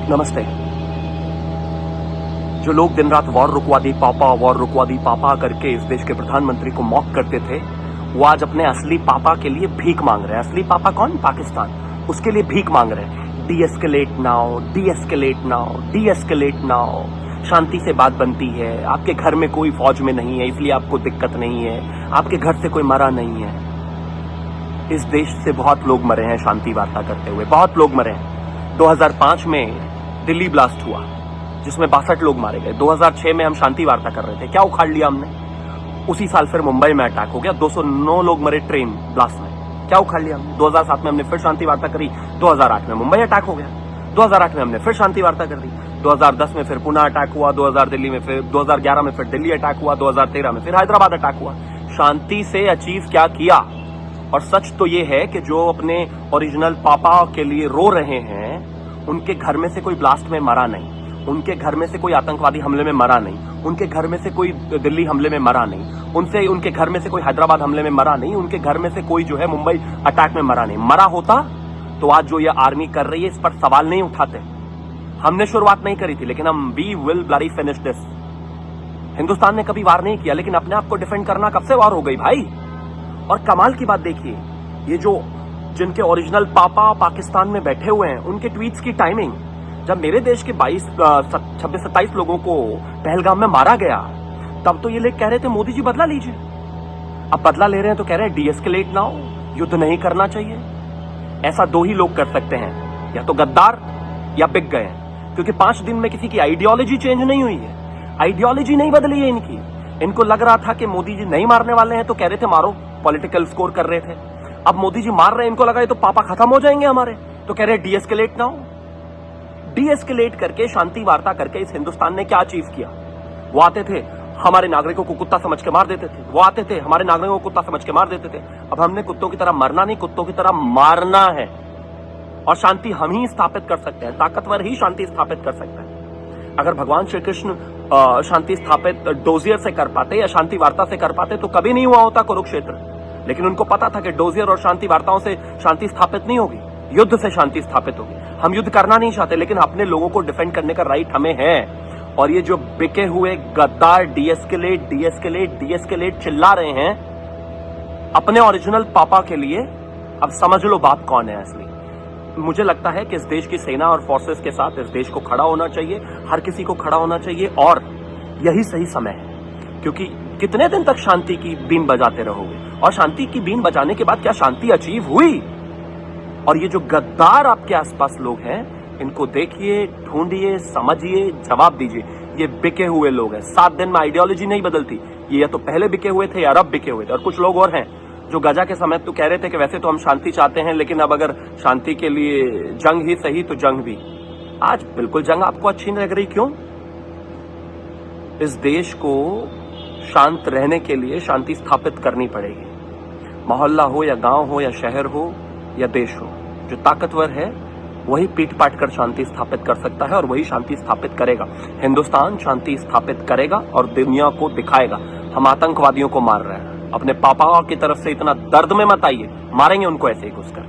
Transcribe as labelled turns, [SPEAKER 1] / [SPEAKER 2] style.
[SPEAKER 1] नमस्ते। जो लोग दिन रात वॉर रुकवा दी पापा करके इस देश के प्रधानमंत्री को मॉक करते थे, वो आज अपने असली पापा के लिए भीख मांग रहे हैं। असली पापा कौन? पाकिस्तान। उसके लिए भीख मांग रहे हैं। Deescalate now, deescalate now, deescalate now. शांति से बात बनती है। आपके घर में कोई फौज में नहीं है, इसलिए आपको दिक्कत नहीं है। आपके घर से कोई मरा नहीं है। इस देश से बहुत लोग मरे हैं शांति वार्ता करते हुए, बहुत लोग मरे हैं। 2005 में दिल्ली ब्लास्ट हुआ जिसमें 62 लोग मारे गए। 2006 में हम शांति वार्ता कर रहे थे, क्या उखाड़ लिया हमने? उसी साल फिर मुंबई में अटैक हो गया, 209 लोग मरे ट्रेन ब्लास्ट में, क्या उखाड़ लिया हमने? 2007 में हमने फिर शांति वार्ता करी, 2008 में मुंबई अटैक हो गया, 2008 में हमने फिर शांति वार्ता कर दी, 2010 में फिर पुणे अटैक हुआ, 2011 में फिर दिल्ली अटैक हुआ, 2013 में फिर हैदराबाद अटैक हुआ। शांति से अचीव क्या किया? और सच तो ये है कि जो अपने ओरिजिनल पापा के लिए रो रहे हैं, उनके घर में से कोई ब्लास्ट में मरा नहीं, उनके घर में से कोई आतंकवादी हमले में मरा नहीं, उनके घर में से कोई दिल्ली हमले में मरा नहीं, उनके घर में से कोई हैदराबाद हमले में मरा नहीं, उनके घर में से कोई जो है मुंबई अटैक में मरा नहीं। मरा होता तो आज जो ये आर्मी कर रही है इस पर सवाल नहीं उठाते। हमने शुरुआत नहीं करी थी, लेकिन हम we will bloody finish this. Hindustan ने कभी वार नहीं किया, लेकिन अपने आप को डिफेंड करना कब से वार हो गई भाई? और कमाल की बात देखिए, ये जो जिनके ओरिजिनल पापा पाकिस्तान में बैठे हुए हैं, उनके ट्वीट्स की टाइमिंग, जब मेरे देश के 26-27 लोगों को पहलगाम में मारा गया, तब तो ये लोग कह रहे थे मोदी जी बदला लीजिए। अब बदला ले रहे हैं तो कह रहे हैं डीएस्केलेट नाउ, युद्ध नहीं करना चाहिए। ऐसा दो ही लोग कर सकते हैं, या तो गद्दार या बिक गए, क्योंकि 5 दिन में किसी की आइडियोलॉजी चेंज नहीं हुई है, आइडियोलॉजी नहीं बदली है इनकी। इनको लग रहा था कि मोदी जी नहीं मारने वाले हैं तो कह रहे थे मारो, पॉलिटिकल स्कोर कर रहे थे। अब मोदी जी मार रहे हैं, इनको लगा ये तो पापा खत्म हो जाएंगे हमारे, तो कह रहे हैं डीएस्केलेट नाउ। डीएस्केलेट करके, शांति वार्ता करके इस हिंदुस्तान ने क्या अचीव किया? वो आते थे हमारे नागरिकों को कुत्ता समझ के मार देते थे, वो आते थे हमारे नागरिकों को कुत्ता समझ के मार देते थे। अब हमने कुत्तों की तरह मरना नहीं, कुत्तों की तरह मारना है। और शांति हम ही स्थापित कर सकते हैं, ताकतवर ही शांति स्थापित कर सकता है। अगर भगवान श्री कृष्ण शांति स्थापित डोजियर से कर पाते या शांति वार्ता से कर पाते तो कभी नहीं हुआ होता कुरुक्षेत्र। लेकिन उनको पता था कि डोजियर और शांति वार्ताओं से शांति स्थापित नहीं होगी, युद्ध से शांति स्थापित होगी। हम युद्ध करना नहीं चाहते, लेकिन अपने लोगों को डिफेंड करने का राइट हमें है। और ये जो बिके हुए गद्दार डीएस्केलेट डीएस्केलेट डीएस्केलेट चिल्ला रहे हैं अपने ओरिजिनल पापा के लिए, अब समझ लो बाप कौन है असली। मुझे लगता है कि इस देश की सेना और फोर्सेस के साथ इस देश को खड़ा होना चाहिए, हर किसी को खड़ा होना चाहिए, और यही सही समय है। क्योंकि कितने दिन तक शांति की बीन बजाते रहोगे? और शांति की बीन बजाने के बाद क्या शांति अचीव हुई? और ये जो गद्दार आपके आसपास लोग हैं, इनको देखिए, ढूंढिए, समझिए, जवाब दीजिए। ये बिके हुए लोग हैं। 7 दिन में आइडियोलॉजी नहीं बदलती। ये या तो पहले बिके हुए थे या अब बिके हुए थे। और कुछ लोग और हैं जो गजा के समय तो कह रहे थे कि वैसे तो हम शांति चाहते हैं, लेकिन अब अगर शांति के लिए जंग ही सही तो जंग भी। आज बिल्कुल जंग आपको अच्छी नहीं लग रही, क्यों? इस देश को शांत रहने के लिए शांति स्थापित करनी पड़ेगी। मोहल्ला हो या गांव हो या शहर हो या देश हो, जो ताकतवर है वही पीट पाट कर शांति स्थापित कर सकता है, और वही शांति स्थापित करेगा। हिंदुस्तान शांति स्थापित करेगा और दुनिया को दिखाएगा हम आतंकवादियों को मार रहे हैं। अपने पापा की तरफ से इतना दर्द में मत आइए, मारेंगे उनको ऐसे ही घुसकर।